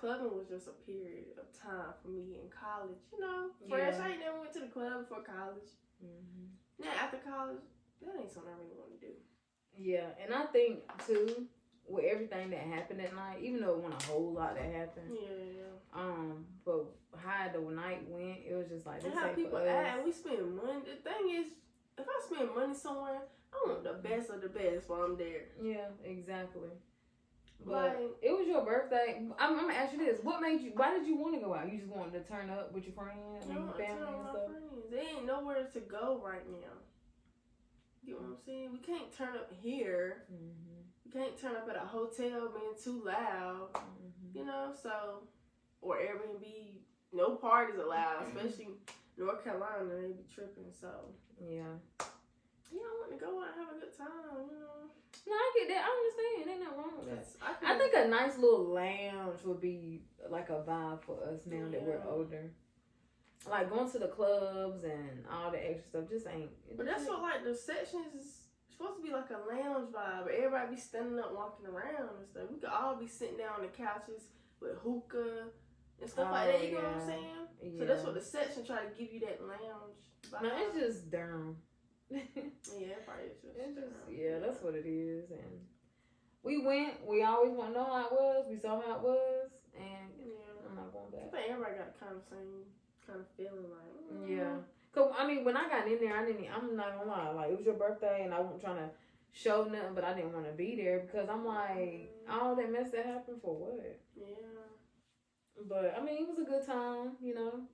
clubbing was just a period of time for me in college. You know, fresh. I ain't never went to the club before college. Mm-hmm. Now after college, that ain't something I really want to do. Yeah, and I think too, with everything that happened that night, even though it wasn't a whole lot that happened. Yeah. But how the night went, it was just like this. And how people act, we spend money. The thing is, if I spend money somewhere, I want the best of the best while I'm there. Yeah, exactly. But it was your birthday. I'm gonna ask you this: what made you? Why did you want to go out? You just wanted to turn up with your friends and your family and stuff. There ain't nowhere to go right now. You know what I'm saying? We can't turn up here. Mm-hmm. We can't turn up at a hotel being too loud. Mm-hmm. You know, so or Airbnb. No parties allowed, especially North Carolina. They be tripping. So yeah. I want to go out and have a good time. You know. No, I get that. I understand. Ain't nothing wrong with that. I think a nice little lounge would be like a vibe for us now that we're older. Like going to the clubs and all the extra stuff just ain't. But that's what like the sections is supposed to be like a lounge vibe. Everybody be standing up, walking around and stuff. We could all be sitting down on the couches with hookah and stuff like that. You know what I'm saying? Yeah. So that's what the section try to give you, that lounge vibe. No, it's just dumb. Yeah, it probably is just that's what it is. And we went. We always want to know how it was. We saw how it was, and I'm not going back. I think everybody got kind of same kind of feeling like. Yeah, cause I mean, when I got in there, I'm not gonna lie. Like it was your birthday, and I wasn't trying to show nothing, but I didn't want to be there because I'm like, all that mess that happened for what? Yeah. But I mean, it was a good time. You know,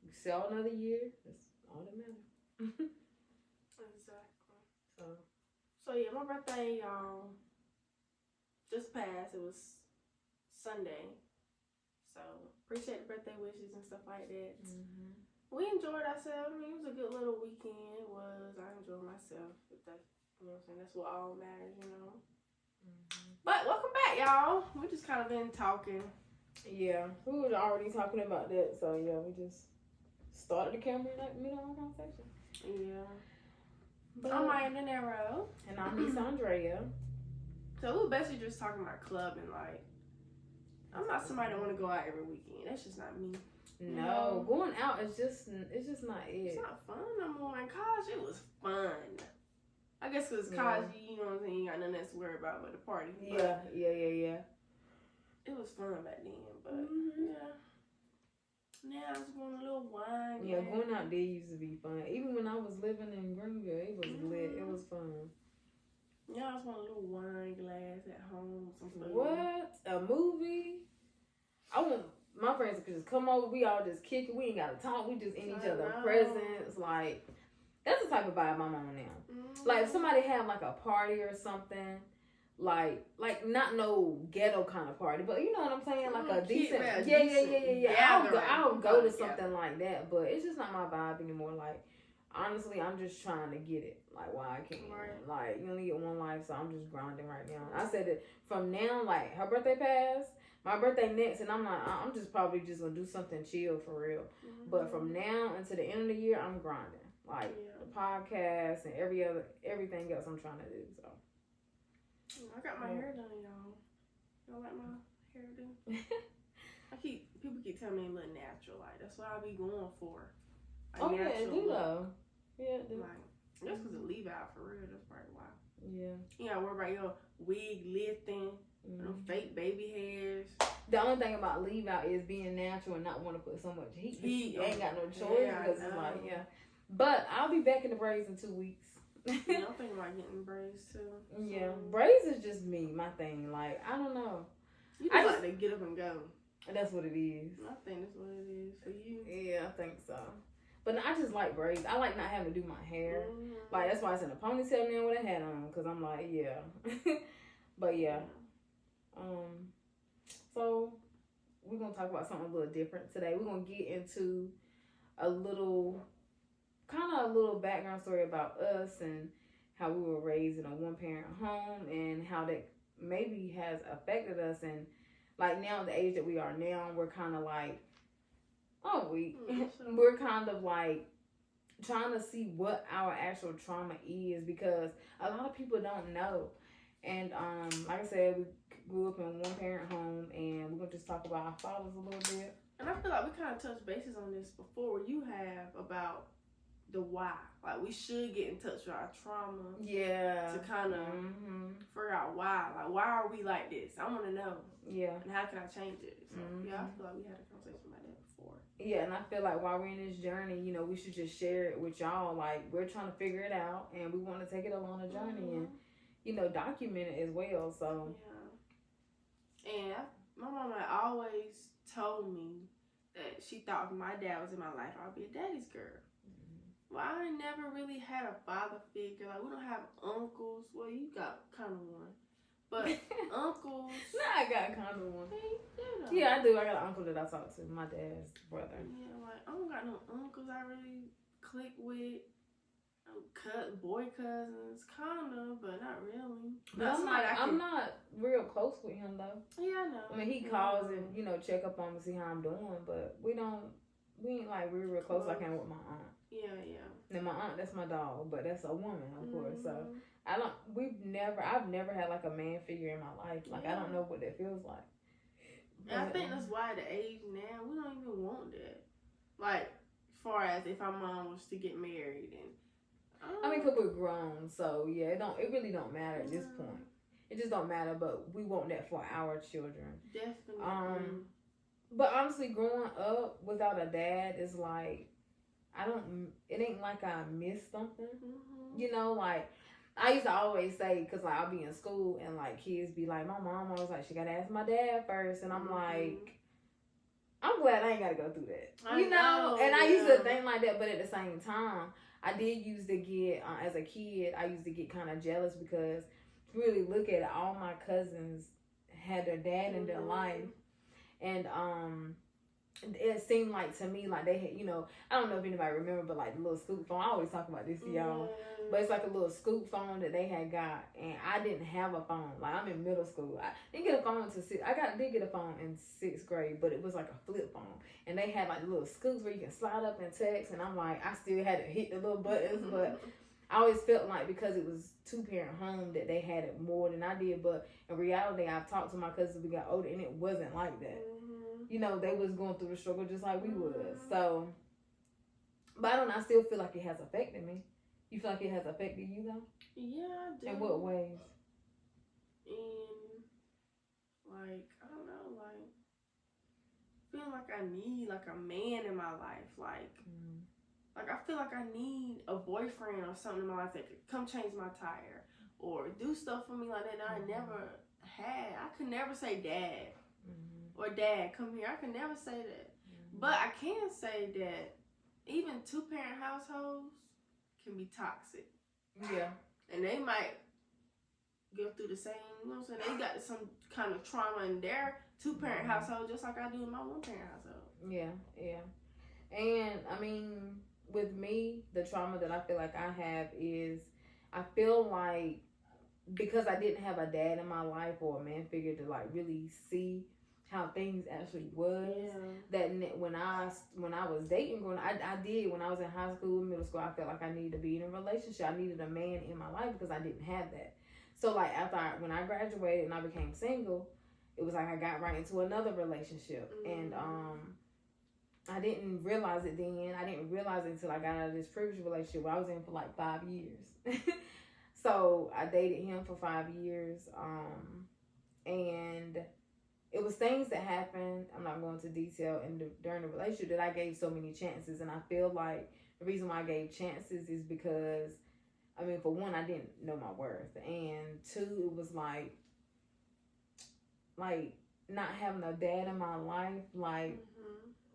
we saw another year. That's all that matters. So yeah, my birthday just passed. It was Sunday, so appreciate the birthday wishes and stuff like that. Mm-hmm. We enjoyed ourselves. I mean, it was a good little weekend. It was. I enjoyed myself. But that's, you know what I'm saying, that's what all matters, you know. Mm-hmm. But welcome back, y'all. We just kind of been talking. Yeah, we were already talking about that. So yeah, we just started the camera in like middle of our conversation. Yeah. But I'm Maya De Niro. And I'm Miss Andrea. So we're basically just talking about clubbing. Like, I'm not somebody that want to go out every weekend. That's just not me. No, going out is just not it. It's not fun no more. In college, it was fun. I guess because college, you know what I'm saying, you got nothing else to worry about but the party. Yeah. It was fun back then, but yeah. Now I just want a little wine. Yeah, going out there used to be fun. Even when I was living in Greenville, it was lit. It was fun. Yeah, I just want a little wine glass at home. Some food. What? A movie? I want my friends to just come over. We all just kick it. We ain't got to talk. We just in each other's presence. Like, that's the type of vibe I'm on now. Mm-hmm. Like, if somebody have like a party or something, like not no ghetto kind of party, but you know what I'm saying, like a decent, I'll go to something like that, but it's just not my vibe anymore. Like, honestly, I'm just trying to get it, like, while I can. Right. Like, you only get one life, so I'm just grinding right now. I said that from now, like, her birthday passed, my birthday next, and I'm just probably just gonna do something chill for real. Mm-hmm. But from now until the end of the year, I'm grinding, like the podcast and everything else I'm trying to do. So. I got my hair done, y'all. Y'all like my hair done? People keep telling me it look natural. Like, that's what I be going for. Like, yeah, it do though. Yeah, it do. Like, just because it leave out for real, that's probably why. Yeah. You gotta worry about your wig lifting, them fake baby hairs. The only thing about leave out is being natural and not want to put so much heat. You ain't got no choice because it's like, But I'll be back in the braids in 2 weeks. I'm thinking about getting braids too. Yeah, braids is just me, my thing. Like, I don't know. You just like to get up and go. That's what it is. I think that's what it is for you. Yeah, I think so. But I just like braids. I like not having to do my hair. Mm-hmm. Like, that's why it's in a ponytail now with a hat on. Because I'm like, But yeah. So, we're going to talk about something a little different today. We're going to get into a little background story about us and how we were raised in a one-parent home and how that maybe has affected us. And like now, the age that we are now, we're kind of like, we're kind of like trying to see what our actual trauma is because a lot of people don't know. And like I said, we grew up in a one-parent home, and we're gonna just talk about our fathers a little bit. And I feel like we kind of touched bases on this before. You have about the why. Like, we should get in touch with our trauma. Yeah. To kind of figure out why. Like, why are we like this? I want to know. Yeah. And how can I change it? So, yeah, I feel like we had a conversation about that before. Yeah, and I feel like while we're in this journey, you know, we should just share it with y'all. Like, we're trying to figure it out, and we want to take it along a journey and, you know, document it as well. So. Yeah. And my mama always told me that she thought if my dad was in my life, I'd be a daddy's girl. Well, I never really had a father figure. Like, we don't have uncles. Well, you got kind of one. But uncles. Nah, I got kind of one. Hey, yeah, I do. I got an uncle that I talk to. My dad's brother. Yeah, like, I don't got no uncles I really click with. Boy cousins, kind of, but not really. But I'm not real close with him, though. Yeah, I know. I mean, he calls and, you know, check up on me, see how I'm doing, but we ain't like real close like I am with my aunt. Yeah, yeah. And my aunt, that's my dog, but that's a woman, of course. So I've never had like a man figure in my life. Like, I don't know what that feels like. And I think that's why the age now, we don't even want that. Like, as far as if our mom was to get married and. I mean, because we're grown, so yeah, it really don't matter at this point. It just don't matter, but we want that for our children. Definitely. But honestly, growing up without a dad is like, it ain't like I missed something. You know, like, I used to always say, because like I'll be in school and like kids be like, my mom always like, she got to ask my dad first. And I'm like, I'm glad I ain't got to go through that. You know? And I used to think like that, but at the same time, I did used to get, as a kid, I used to get kind of jealous because really look at it, all my cousins had their dad in their life. And it seemed like to me, like they had, you know, I don't know if anybody remember, but like the little scoop phone, I always talk about this to y'all, but it's like a little scoop phone that they had got, and I didn't have a phone. Like, I'm in middle school. I didn't get a phone did get a phone in 6th grade, but it was like a flip phone, and they had like little scoops where you can slide up and text, and I'm like, I still had to hit the little buttons, but I always felt like because it was 2-parent home that they had it more than I did, but in reality, I've talked to my cousins as we got older, and it wasn't like that. You know, they was going through the struggle just like we was. So, but I still feel like it has affected me. You feel like it has affected you, though? Yeah, I do. In what ways? Like, I don't know, like, feeling like I need, like, a man in my life. Like, like, I feel like I need a boyfriend or something in my life that could come change my tire or do stuff for me like that I never had. I could never say dad. Or dad, come here. I can never say that. But I can say that even 2-parent households can be toxic. Yeah. And they might go through the same, you know what I'm saying? They got some kind of trauma in their 2-parent household just like I do in my 1-parent household. Yeah, yeah. And, I mean, with me, the trauma that I feel like I have is I feel like because I didn't have a dad in my life or a man figure to, like, really see how things actually was. That when I was dating growing up, I did when I was in high school and middle school, I felt like I needed to be in a relationship. I needed a man in my life because I didn't have that. So like when I graduated and I became single, it was like I got right into another relationship. And I didn't realize it then. I didn't realize it until I got out of this previous relationship where I was in for like 5 years. So I dated him for 5 years. And it was things that happened, I'm not going into detail, during the relationship that I gave so many chances. And I feel like the reason why I gave chances is because, I mean, for one, I didn't know my worth. And 2, it was like not having a dad in my life. Like,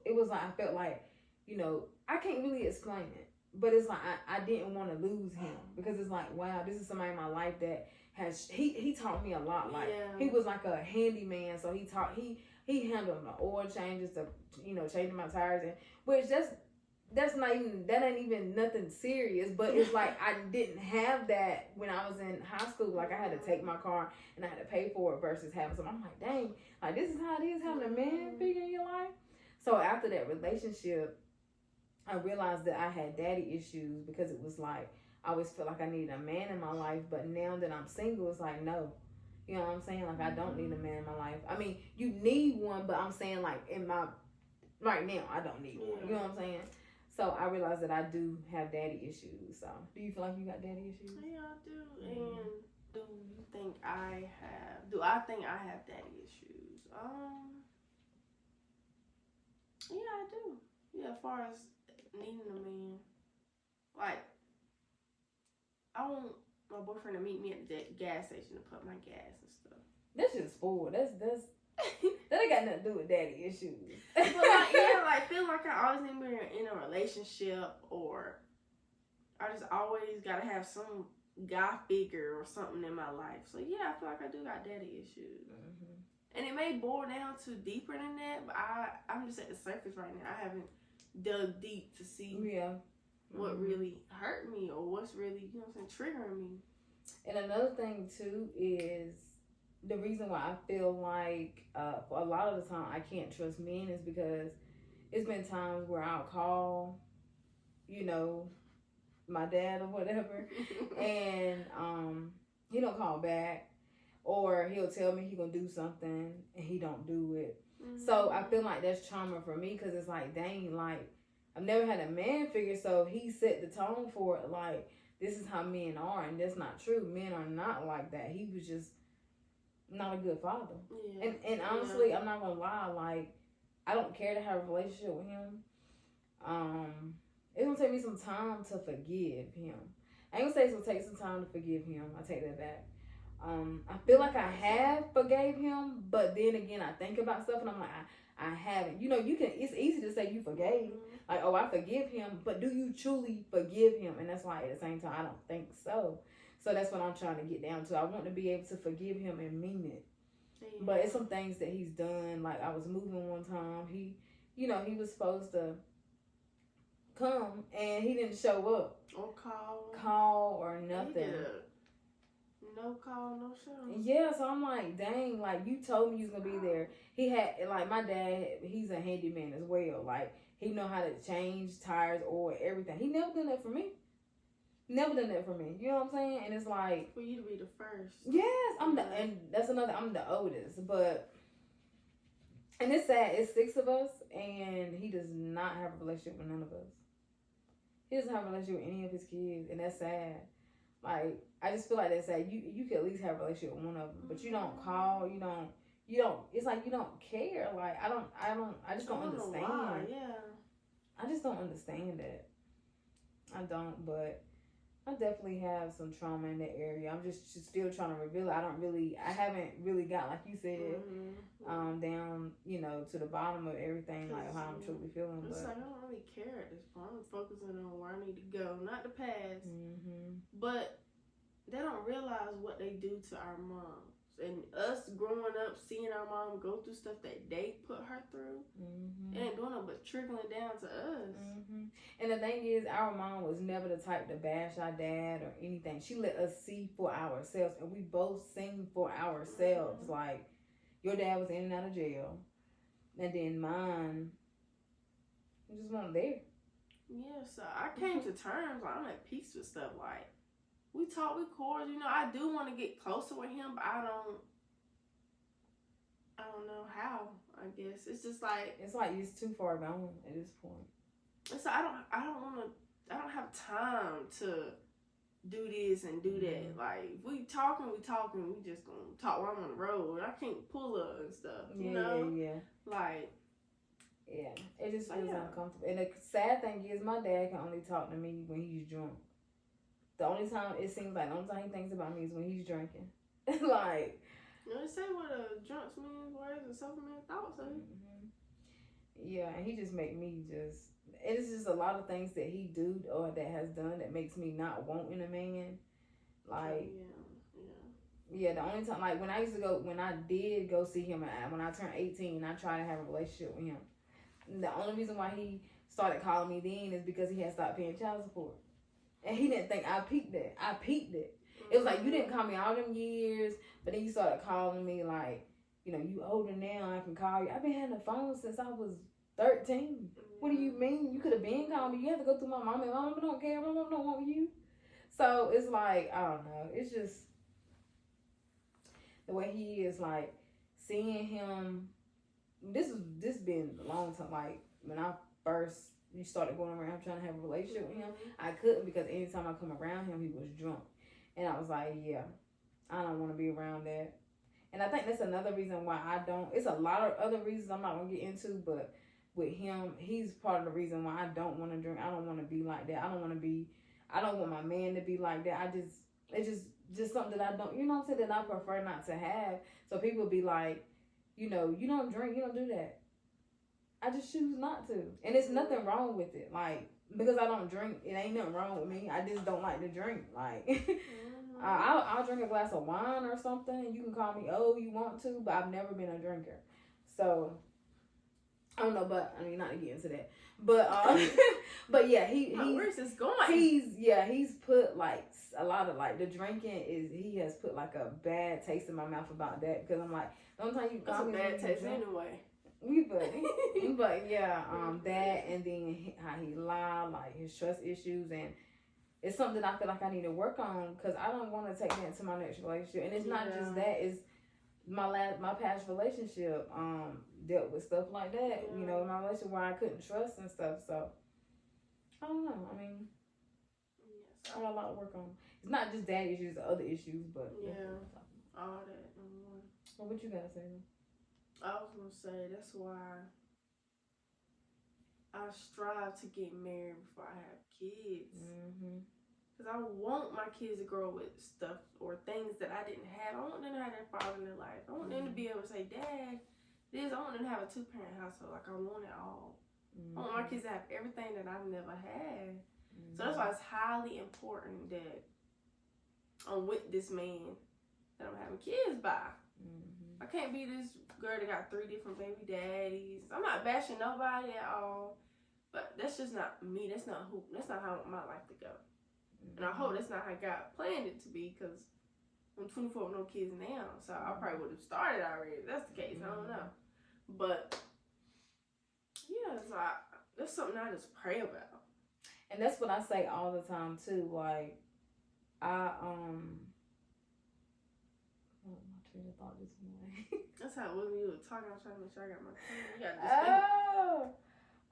it was like, I felt like, you know, I can't really explain it. But it's like, I didn't want to lose him. Because it's like, wow, this is somebody in my life that he taught me a lot. Like he was like a handyman, so he handled my oil changes, to, you know, changing my tires, and which that ain't even nothing serious. But it's like I didn't have that when I was in high school. Like I had to take my car and I had to pay for it versus having something. I'm like, dang, like this is how it is having a man figure in your life. So after that relationship, I realized that I had daddy issues because it was like I always felt like I needed a man in my life, but now that I'm single, it's like, no, You know what I'm saying? Like, I don't need a man in my life. I mean, you need one, but I'm saying, like, right now, I don't need one. You know what I'm saying? So I realized that I do have daddy issues. So do you feel like you got daddy issues? Yeah, I do. And do you think I have daddy issues? Yeah, I do. Yeah, as far as needing a man, like, I want my boyfriend to meet me at the gas station to put my gas and stuff. That's just spoiled. That ain't got nothing to do with daddy issues. But like, yeah, like, feel like I always need to be in a relationship, or I just always gotta have some guy figure or something in my life. So yeah, I feel like I do got daddy issues. And it may boil down to deeper than that, but I'm just at the surface right now. I haven't dug deep to see what really hurt me or what's really, you know what I'm saying, triggering me. And another thing too is the reason why I feel like for a lot of the time I can't trust men is because it's been times where I'll call, you know, my dad or whatever, and he don't call back, or he'll tell me he gonna do something and he don't do it. So I feel like that's trauma for me, because it's like, dang, like, I've never had a man figure, so he set the tone for it, like, this is how men are, and that's not true. Men are not like that. He was just not a good father. Yeah. And honestly, I'm not gonna lie, like, I don't care to have a relationship with him. It's gonna take me some time to forgive him. I ain't gonna say it's gonna take some time to forgive him. I take that back. I feel like I have forgave him, but then again, I think about stuff and I'm like, I haven't. You know, it's easy to say you forgave. Like, oh, I forgive him, but do you truly forgive him? And that's why at the same time, I don't think so. So that's what I'm trying to get down to. I want to be able to forgive him and mean it. Yeah. But it's some things that he's done. Like, I was moving one time. He was supposed to come and he didn't show up. Or call or nothing. No call, no show. Yeah, so I'm like, dang, like, you told me you was gonna be there. He had, like, my dad, he's a handyman as well. Like, he know how to change tires, oil, everything. He never done that for me. Never done that for me. You know what I'm saying? And it's like, for you to be the first. Yes, and that's another. I'm the oldest, but, and it's sad. It's 6 of us, and he does not have a relationship with none of us. He doesn't have a relationship with any of his kids, and that's sad. Like, I just feel like that's sad. You could at least have a relationship with one of them, but you don't call. You don't. It's like you don't care. Like, I just don't understand. Why. Yeah. I just don't understand that. I don't, but I definitely have some trauma in that area. I'm just still trying to reveal it. I haven't really got, like you said, down, to the bottom of everything, like how I'm truly feeling. It's like, I don't really care at this point. I'm focusing on where I need to go, not the past. But they don't realize what they do to our moms. And us growing up, seeing our mom go through stuff that they put her through, it ain't doing no but trickling down to us. And the thing is, our mom was never the type to bash our dad or anything. She let us see for ourselves, and we both seen for ourselves. Like, your dad was in and out of jail, and then mine just wasn't there. Yeah, so I came to terms, like, I'm at peace with stuff. Like, we talk, we cordial. I do want to get closer with him, but I don't know how. I guess it's just like, it's too far gone at this point. It's like, I don't have time to do this and do that. Like, if we talking, we just gonna talk while I'm on the road. I can't pull up and stuff. You know? Yeah. Like, yeah, it just feels uncomfortable. And the sad thing is, my dad can only talk to me when he's drunk. The only time it seems like the only time he thinks about me is when he's drinking. Like, they say what a drunk man's words and self man's thoughts. Yeah, and he just make me just. It's just a lot of things that he do or that has done that makes me not wanting a man. Like, yeah. The only time, like, when I did go see him, when I turned 18, I tried to have a relationship with him. The only reason why he started calling me then is because he had stopped paying child support. And he didn't think I peaked it. It was like, you didn't call me all them years, but then you started calling me like, you older now, I can call you. I've been having a phone since I was 13. What do you mean? You could have been calling me. You have to go through my mom, and my mama don't care. My mama don't want you. So it's like, I don't know. It's just, the way he is, like, seeing him, this been a long time, like, when I first started going around trying to have a relationship with him, I couldn't, because anytime I come around him, he was drunk. And I was like, yeah, I don't want to be around that. And I think that's another reason why I don't, it's a lot of other reasons I'm not going to get into, but with him, he's part of the reason why I don't want to drink. I don't want to be like that. I don't want my man to be like that. It's just something that I don't, you know what I'm saying, that I prefer not to have. So people be like, you know, you don't drink, you don't do that. I just choose not to. And there's nothing wrong with it. Like, because I don't drink, it ain't nothing wrong with me. I just don't like to drink. Like, I'll drink a glass of wine or something, and you can call me, oh, you want to, but I've never been a drinker. So, I don't know, but, I mean, not to get into that. But, but yeah, where's this going? He's put, like, a lot of, like, the drinking he has put, like, a bad taste in my mouth about that, because I'm like, sometimes you call me. That's a bad taste anyway. But yeah, that, and then how he lied, like his trust issues, and it's something I feel like I need to work on, because I don't want to take that into my next relationship. And it's not just that, it's my past relationship dealt with stuff like that, you know, my relationship where I couldn't trust and stuff. So I don't know, I mean, I got a lot to work on. It's not just that issues, the other issues, but all that. Well, what you gotta say? I was gonna say, that's why I strive to get married before I have kids. Because I want my kids to grow with stuff or things that I didn't have. I want them to have their father in their life. I want them to be able to say, Dad, this. I want them to have a 2-parent household. Like, I want it all. I want my kids to have everything that I've never had. So that's why it's highly important that I'm with this man that I'm having kids by. I can't be this girl that got 3 different baby daddies. I'm not bashing nobody at all, but that's just not me. That's not how I want my life to go. And I hope that's not how God planned it to be, because I'm 24 with no kids now, so I probably would have started already if that's the case. I don't know. But yeah, it's like, that's something I just pray about. And that's what I say all the time too. Like, my train of thought this morning. That's how it was when you were talking. I was trying to make sure I got my phone. You got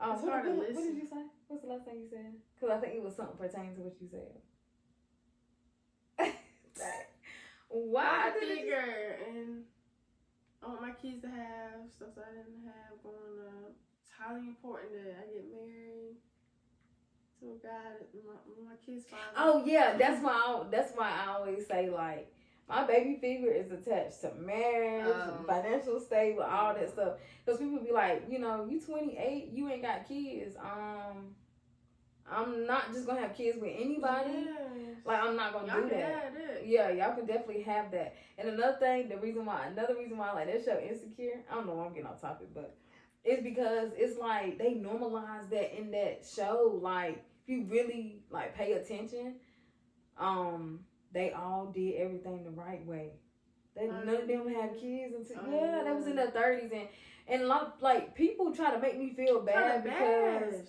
this what did you say? What's the last thing you said? Because I think it was something pertaining to what you said. Why? I figure, and I want my kids to have stuff that I didn't have growing up. It's highly important that I get married to a guy that my kids find. Oh yeah, that's why I always say, like, my baby figure is attached to marriage, financial stable, all that stuff. Because people be like, you know, you 28, you ain't got kids. I'm not just gonna have kids with anybody. Yes. Like, I'm not gonna do that. Yeah, y'all can definitely have that. And another reason why I like that show Insecure, I don't know why I'm getting off topic, but it's because it's like they normalize that in that show. Like, if you really like pay attention, they all did everything the right way. None of them had kids until they was in their 30s, and a lot of, like, people try to make me feel bad because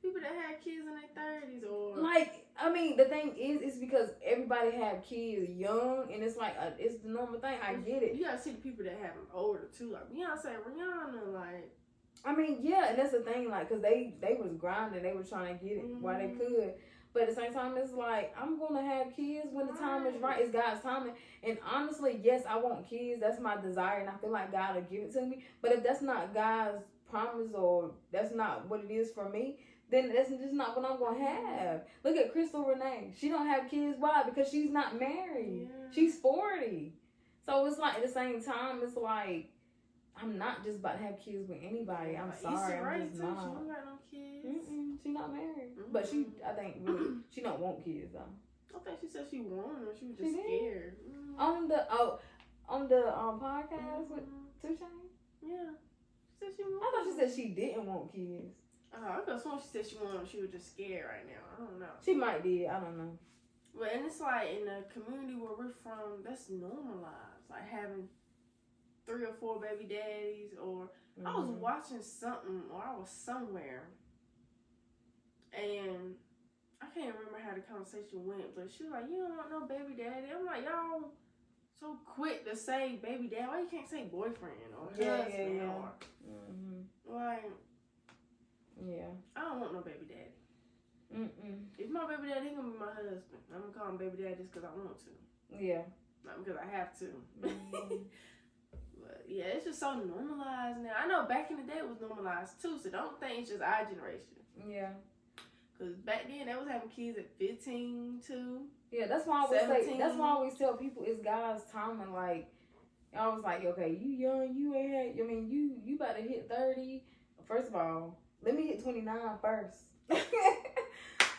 people that had kids in their 30s, or like, I mean, the thing is, it's because everybody have kids young, and it's like it's the normal thing. I get it. You gotta see the people that have them older too, like Beyonce, Rihanna, like. I mean, yeah, and that's the thing, like, because they was grinding, they were trying to get it while they could. But at the same time, it's like, I'm going to have kids when the time is right. It's God's timing. And honestly, yes, I want kids. That's my desire, and I feel like God will give it to me. But if that's not God's promise, or that's not what it is for me, then that's just not what I'm going to have. Look at Crystal Renee. She don't have kids. Why? Because she's not married. Yeah. She's 40. So it's like, at the same time, it's like, I'm not just about to have kids with anybody. I'm sorry. I'm just not. She don't got no kids. She's not married. But she, I think, really, she don't want kids, though. I think she said she wanted them. She was just scared. On the podcast with 2 Chainz? Yeah. She said she wanted. I thought she said she didn't want kids. I could have sworn she said she wanted them. She was just scared right now. I don't know. She might be. I don't know. But, and it's like, in the community where we're from, that's normalized. Like, having 3 or 4 baby daddies, or I was watching something, or I was somewhere, and I can't remember how the conversation went, but she was like, you don't want no baby daddy. I'm like, y'all, so so quick to say baby dad. Why you can't say boyfriend or husband or like I don't want no baby daddy. If my baby daddy, he gonna be my husband. I'm gonna call him baby daddy just because I want to. Yeah. Not because I have to. But yeah, it's just so normalized now. I know back in the day it was normalized too, so don't think it's just our generation. Yeah. Because back then they was having kids at 15 too. Yeah, that's why I always say. That's why I always tell people it's God's timing. Like I was like, okay, you young, you ain't had. I mean, you about to hit 30. First of all, let me hit 29 first.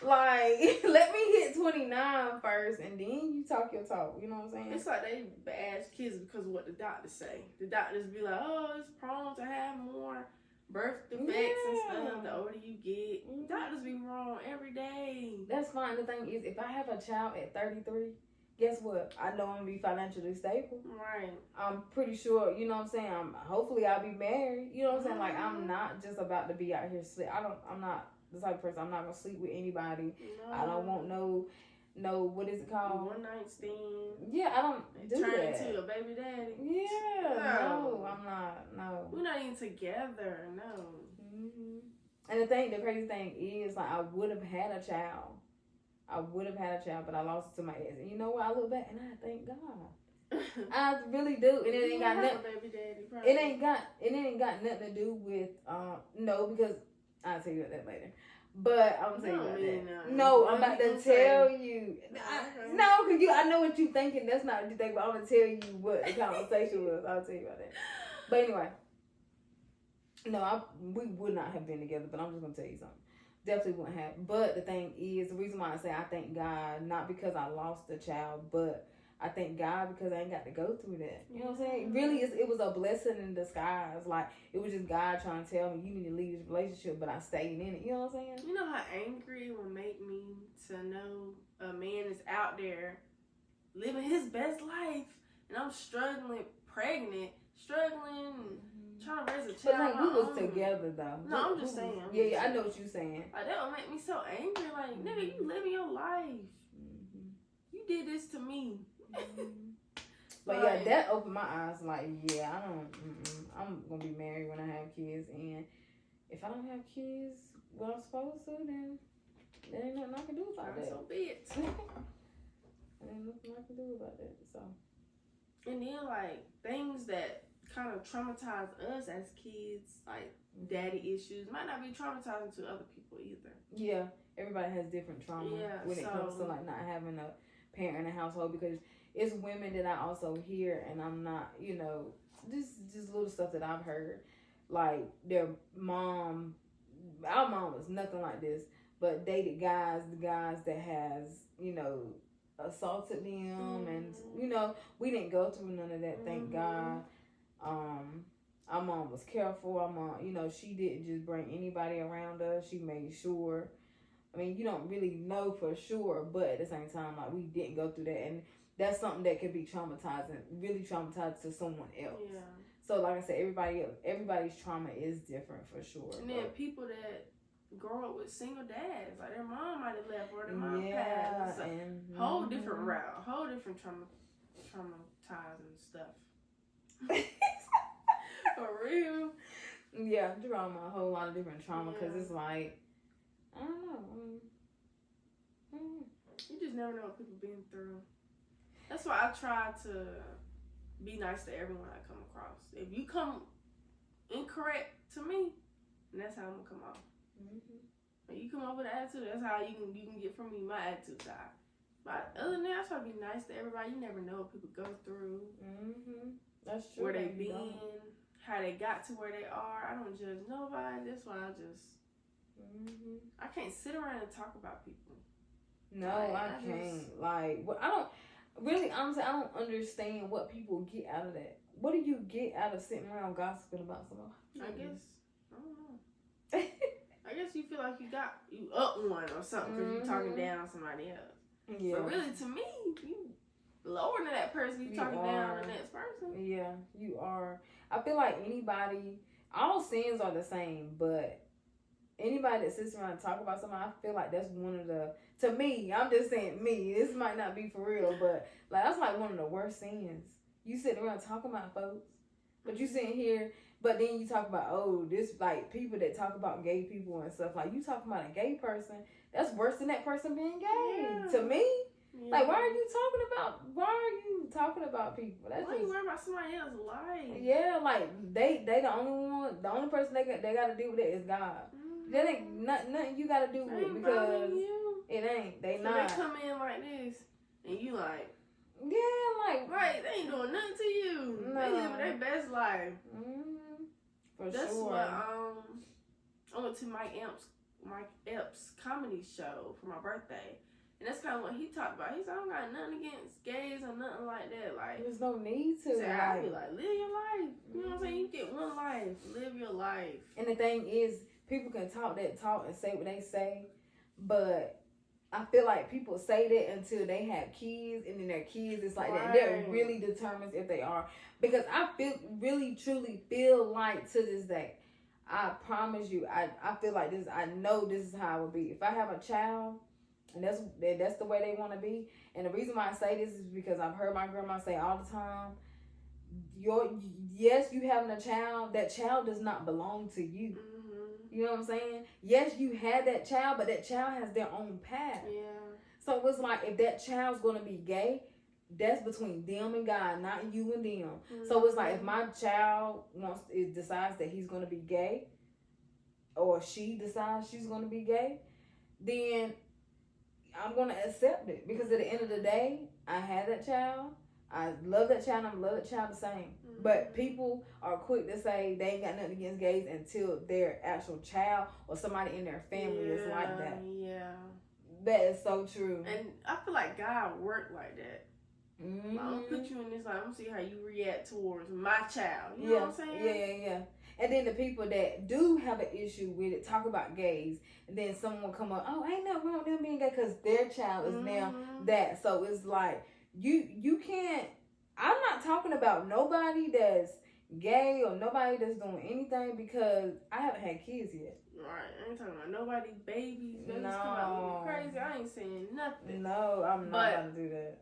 Like, let me hit 29 first, and then you talk your talk. You know what I'm saying? It's like they bash kids because of what the doctors say. The doctors be like, oh, it's prone to have more birth defects and stuff the older you get. Doctors be wrong every day. That's fine. The thing is, if I have a child at 33, guess what? I know I'm going to be financially stable. Right. I'm pretty sure, you know what I'm saying? Hopefully I'll be married. You know what I'm saying? Like, I'm not just about to be out here sleep. I'm not the type of person. I'm not going to sleep with anybody. No. I don't want no, what is it called? One night stand. Yeah, I don't do turn that. into a baby daddy. Yeah, no, I'm not. No. We're not even together. No. And the crazy thing is, like, I would have had a child. But I lost it to my ex. And you know what? I look back and I thank God. I really do. And it ain't got nothing. Baby daddy, it ain't got nothing to do with no, because I'll tell you about that later. But I'm telling you about that. No, I'm about to tell you. No, because I know what you thinking. That's not what you think. But I'm gonna tell you what the conversation was. I'll tell you about that. But anyway, no, we would not have been together. But I'm just gonna tell you something. Definitely wouldn't have. But the thing is, the reason why I say I thank God, not because I lost the child, but I thank God because I ain't got to go through that. You know what I'm saying? Really, it was a blessing in disguise. Like, it was just God trying to tell me, you need to leave this relationship, but I stayed in it. You know what I'm saying? You know how angry it will make me to know a man is out there living his best life, and I'm struggling, pregnant, trying to raise a child. But like, we was together though. No, I'm just saying. Yeah, I know what you're saying. Like, that would make me so angry. Like, nigga, you living your life. You did this to me. But yeah, that opened my eyes. Like, yeah, I'm gonna be married when I have kids, and if I don't have kids, what I'm supposed to, then there ain't nothing I can do about that. So be it. There ain't nothing I can do about that. So, and then like things that kind of traumatize us as kids, like daddy issues, might not be traumatizing to other people either. Yeah, everybody has different trauma when it comes to like not having a parent in the household, because it's women that I also hear, and I'm not, just little stuff that I've heard, like their mom, our mom was nothing like this, but dated the guys that has, assaulted them, and we didn't go through none of that, thank God. Our mom was careful. Our mom, she didn't just bring anybody around us. She made sure. I mean, you don't really know for sure, but at the same time, like, we didn't go through that, and that's something that could be traumatizing, really traumatizing to someone else. Yeah. So, like I said, everybody's trauma is different for sure. And then people that grow up with single dads, like their mom might have left or their mom passed. And whole different route, whole different traumatizing stuff. For real. Yeah, trauma, a whole lot of different trauma, because it's like, I don't know. You just never know what people been through. That's why I try to be nice to everyone I come across. If you come incorrect to me, then that's how I'm gonna come off. When you come up with an attitude, that's how you can get from me my attitude side. But other than that, I try to be nice to everybody. You never know what people go through. That's true. Where they been, how they got to where they are. I don't judge nobody. That's why I just I can't sit around and talk about people. No, I can't. I don't really, honestly, I don't understand what people get out of that. What do you get out of sitting around gossiping about somebody? I don't know. I guess you feel like you up one or something because you're talking down on somebody else. Yeah. But really, to me, you lower than that person. You talking down on the next person. Yeah, you are. I feel like all sins are the same, but anybody that sits around and talk about somebody, I feel like that's one of the, to me, I'm just saying me, this might not be for real, but like that's like one one of the worst sins. You sitting around talking about folks, but you sitting here, but then you talk about, oh, this, like, people that talk about gay people and stuff. Like, you talking about a gay person, that's worse than that person being gay. To me. Yeah. Like, why are you talking about people? That's why you worried about somebody else's life? Yeah, like, they the only person they got to deal with it is God. That ain't nothing you got to do with it, because it ain't. They not. They come in like this, and you like, yeah, like, right, they ain't doing nothing to you. No. They living their best life. For That's sure. What I went to Mike Epps' comedy show for my birthday. And that's kind of what he talked about. He said, I don't got nothing against gays or nothing like that. Like, there's no need to. Said, I'd be like, live your life. You know what I'm saying? You get one life. Live your life. And the thing is, people can talk that talk and say what they say, but I feel like people say that until they have kids, and then their kids, it's like that. That really determines if they are. Because I truly feel like to this day, I promise you, I feel like this, I know this is how it would be. If I have a child, and that's the way they want to be. And the reason why I say this is because I've heard my grandma say all the time, yes, you having a child, that child does not belong to you. Mm-hmm. You know what I'm saying? Yes, you had that child, but that child has their own path. Yeah. So it's like, if that child's going to be gay, that's between them and God, not you and them. Mm-hmm. So it's like, if my child decides that he's going to be gay, or she decides she's going to be gay, then I'm going to accept it, because at the end of the day, I had that child. I love that child. And I love that child the same. Mm-hmm. But people are quick to say they ain't got nothing against gays until their actual child or somebody in their family is like that. Yeah. That is so true. And I feel like God worked like that. Mm-hmm. I'm going to put you in this, like, I'm going to see how you react towards my child. You know what I'm saying? Yeah. And then the people that do have an issue with it, talk about gays, and then someone will come up, oh, ain't nothing wrong with them being gay, because their child is now that. So it's like, you can't, I'm not talking about nobody that's gay or nobody that's doing anything, because I haven't had kids yet. Right, I ain't talking about nobody, babies. Babies come out crazy. I ain't saying nothing. No, I'm not going to do that.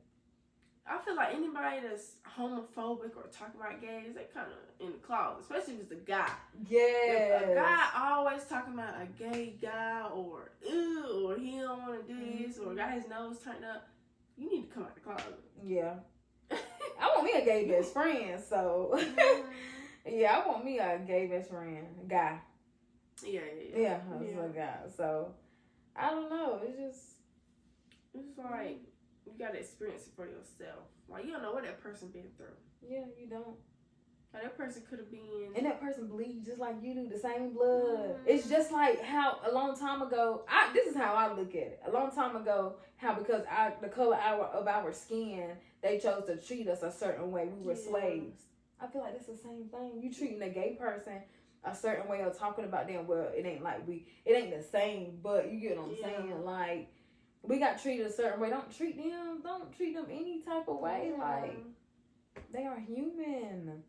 I feel like anybody that's homophobic or talking about gays, they kind of in the closet, especially if it's a guy. Yeah. If a guy always talking about a gay guy, or ew, or he don't want to do this, or got his nose turned up, you need to come out the closet. Yeah. I want me a gay best friend, so. Yeah, I want me a gay best friend, a guy. Yeah. A guy. So, I don't know. It's like, you gotta experience it for yourself. Like, you don't know what that person been through. Yeah, you don't. Like, that person could have been. And that person bleeds just like you do, the same blood. It's just like how a long time ago, this is how I look at it. A long time ago, how because the color of our skin, they chose to treat us a certain way. We were slaves. I feel like it's the same thing. You treating a gay person a certain way, or talking about them, well, it ain't the same, but you get what I'm saying? Like, we got treated a certain way. Don't treat them any type of way. Like, they are human.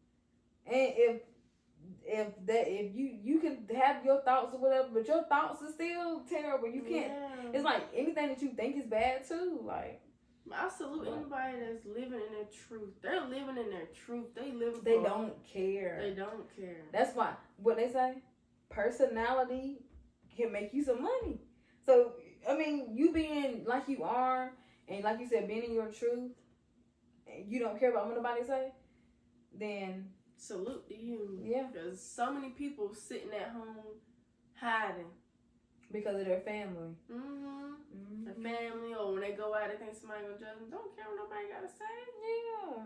And if you can have your thoughts or whatever, but your thoughts are still terrible. You can't. Yeah. It's like anything that you think is bad too. Like, I salute anybody that's living in their truth. They're living in their truth. They don't care. They don't care. That's why what they say, personality can make you some money. So I mean, you being like you are, and like you said, being in your truth, and you don't care about what nobody say, then salute to you. Yeah. Because so many people sitting at home hiding. Because of their family. Their family, or when they go out, they think somebody gonna judge them. Don't care what nobody gotta say. Yeah.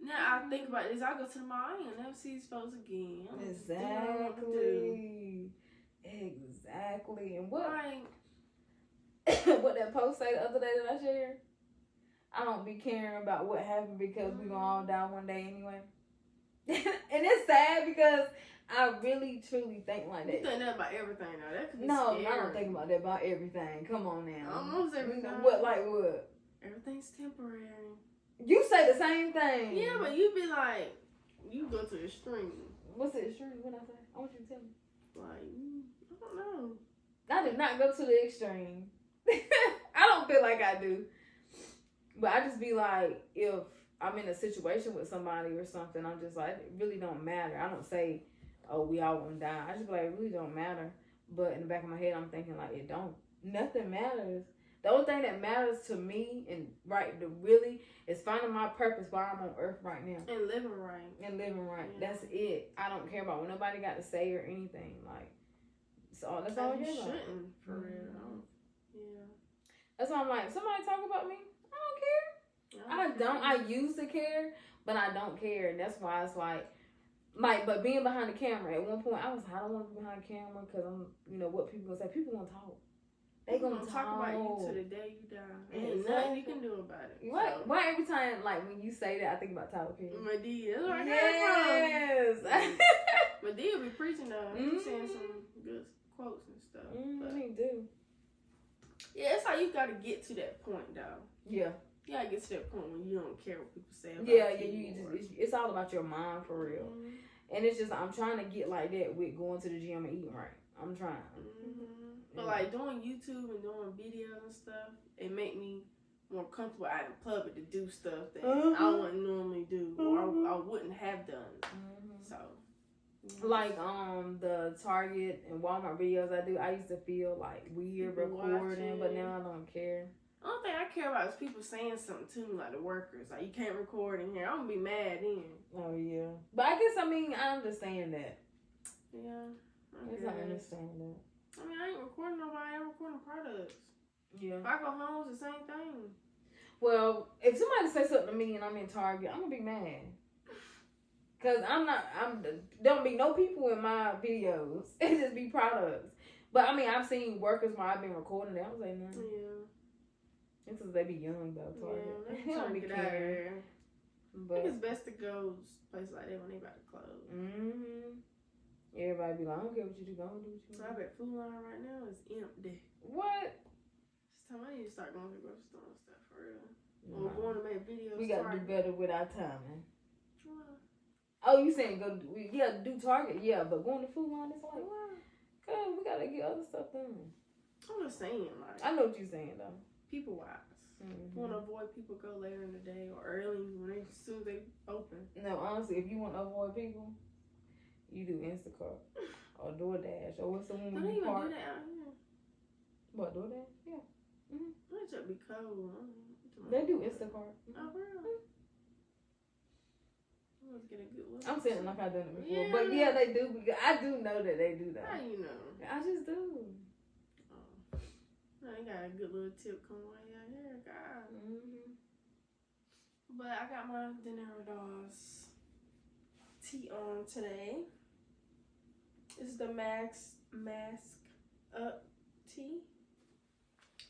Now I think about this. I go to the mall, I ain't never see these folks again. Exactly. And what what that post say the other day that I shared? I don't be caring about what happened, because we gonna all die one day anyway. And it's sad, because I really truly think like that. You think that about everything now? That could be scary. I don't think about that about everything. Come on now. Almost everything. What, like what? Everything's temporary. You say the same thing. Yeah, but you be like, you go to the extreme. What's the extreme? What I say? I want you to tell me. Like, I don't know. I did not go to the extreme. I don't feel like I do. But I just be like, if I'm in a situation with somebody or something, I'm just like, it really don't matter. I don't say, oh, we all gonna die. I just be like, it really don't matter. But in the back of my head, I'm thinking like, it don't. Nothing matters. The only thing that matters to me and really is finding my purpose while I'm on earth right now. And living right. Yeah. That's it. I don't care about what nobody got to say or anything. Like, that's all I care about. Shouldn't, for real. Yeah. That's why I'm like, somebody talk about me, I don't care. I used to care, but I don't care. And that's why it's like, but being behind the camera, at one point, I was like, I don't want to be behind the camera because I'm, what people gonna say. People gonna talk. They gonna talk about you to the day you die. Ain't Exactly. nothing you can do about it. Why every time, like, when you say that, I think about Tyler Perry? Madea. That's where I Yes. Madea be preaching though. He's saying some good quotes and stuff. He do. Yeah, it's like you gotta get to that point though. Yeah. You gotta get to that point when you don't care what people say about it's all about your mind for real. And it's just, I'm trying to get like that with going to the gym and eating right. I'm trying. But like doing YouTube and doing videos and stuff, it make me more comfortable out in public to do stuff that I wouldn't normally do or I wouldn't have done. So, like the Target and Walmart videos I do, I used to feel like weird recording, but now I don't care. The only thing I care about is people saying something to me, like the workers. Like, you can't record in here. I'm gonna be mad then. Oh, yeah. But I guess, I understand that. Yeah. I understand that. I ain't recording nobody. I'm recording products. Yeah. If I go home, it's the same thing. Well, if somebody says something to me and I'm in Target, I'm gonna be mad. Cause don't be no people in my videos. It just be products. But I've seen workers while I've been recording them. I was like, no. Yeah. It's because they be young though, Target. Yeah, don't be get out of here. But I think it's best to go places like that when they about to close. Everybody be like, I don't care what you do, go and do what you want. I bet Food Line right now is empty. What? It's time I need to start going to the grocery store and stuff for real. Or going to make videos. We got to do better with our timing. What? Oh, you saying do Target? Yeah, but going to Food Line is like, cause we got to get other stuff done. I'm just saying, like. I know what you're saying though. People wise. Want to avoid people go later in the day or early as soon as they open. No, honestly, if you want to avoid people, you do Instacart or DoorDash or what's the one when you park. Do that out here. What, DoorDash? Yeah. That should be cold. They do Instacart. Oh, really? Let's get a good look. I'm saying like I've done it before, but yeah, they do. I do know that they do that. How you know? I just do. I got a good little tip coming right out here, God. But I got my Dinero Dolls tea on today. This is the Mask Up tea.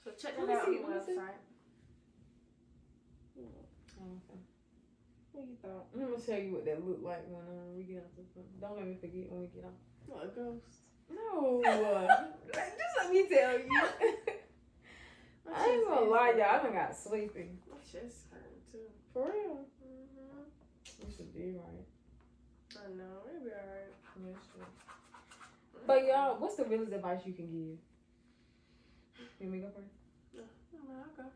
So check it out on the website. Okay. What you thought? I'm gonna show you what that look like when we get off the phone. Don't let me forget when we get off. What, a ghost? No. Just let me tell you. I ain't gonna lie, y'all. I done got sleepy. My chest hurting too. For real? You should be right. I know. It'll be alright. That's true. But y'all, what's the realest advice you can give? You want me to go first? I'll go.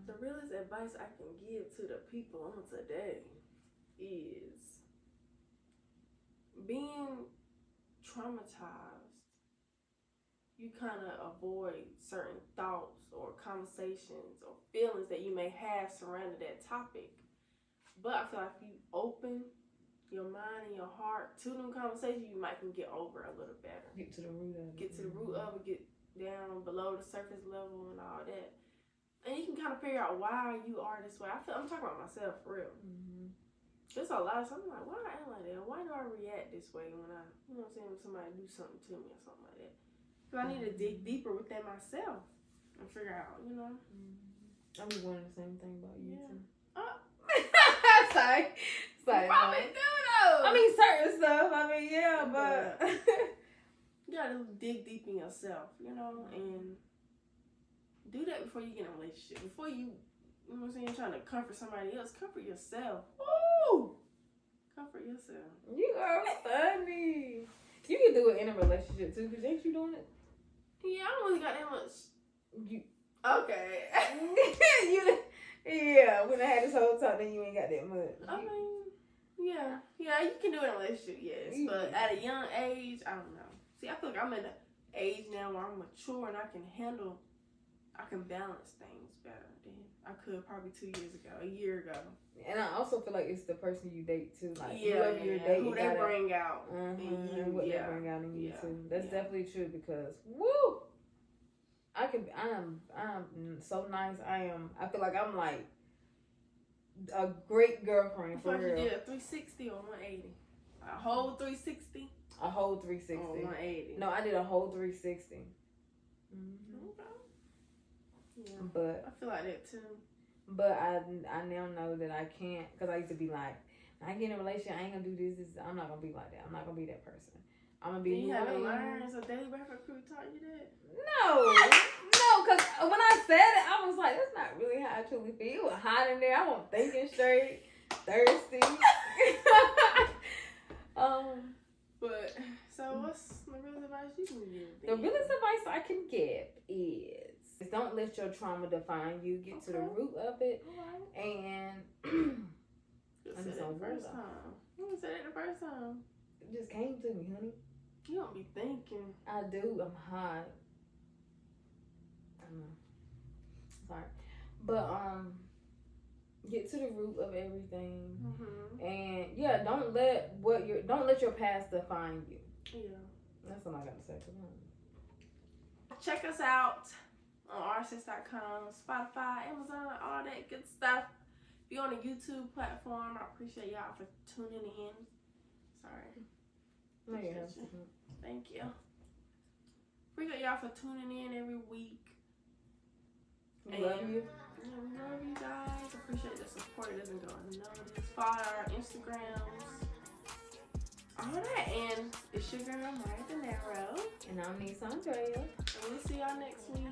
The realest advice I can give to the people on today is being traumatized. You kind of avoid certain thoughts or conversations or feelings that you may have surrounding that topic. But I feel like if you open your mind and your heart to them conversations, you might can get over it a little better. Get to the root of it. Get to the root of it, get down below the surface level and all that. And you can kind of figure out why you are this way. I'm talking about myself for real. There's a lot of something like, why I am like that? Why do I react this way when when somebody do something to me or something like that? Because I need to dig deeper within myself and figure out, I'm wondering the same thing about you too. Sorry. Probably do though. Certain stuff. But you gotta dig deep in yourself, and do that before you get in a relationship. Before you trying to comfort somebody else, comfort yourself. Woo! Comfort yourself. You are funny. You can do it in a relationship too, because ain't you doing it? Yeah, I don't really got that much. You okay? Yeah, when I had this whole talk, then you ain't got that much. I mean, yeah, you can do it in a relationship, yes, but at a young age, I don't know. See, I feel like I'm at an age now where I'm mature and I can balance things better than I could probably 2 years ago, a year ago. And I also feel like it's the person you date too, like whoever you're dating, who they bring out, and what they bring out in you too. That's definitely true because woo, I'm so nice. I feel like I'm like a great girlfriend for real. You did a 360 or 180? A whole 360? A whole 360. Or 180? No, I did a whole 360. Mm-hmm. Okay. Yeah. But I feel like that too. But I now know that I can't, because I used to be like, I get in a relationship, I ain't gonna do this. I'm not gonna be like that. I'm not gonna be that person. I'm gonna be. You haven't learned, so Daily Breakfast Crew taught you that? No, because when I said it, I was like, that's not really how I truly feel. It was hot in there. I wasn't thinking straight, thirsty. But so what's the real advice you can give? The realest advice I can give is don't let your trauma define you. Get to the root of it, and you said it the first time. You said it the first time. It just came to me, honey. You don't be thinking. I do. I'm hot. I know. Sorry, but get to the root of everything, and don't let your past define you. Yeah, that's what I got to say. Check us out on realsistas.com, Spotify, Amazon, all that good stuff. If you're on a YouTube platform, I appreciate y'all for tuning in. Sorry. No, Thank you. Appreciate y'all for tuning in every week. We love you. Yeah, we love you guys. Appreciate the support. It doesn't go unnoticed. Follow our Instagrams. All that. And it's your girl, Maya De Niro. And I'm Niece Andrea. And we'll see y'all next week.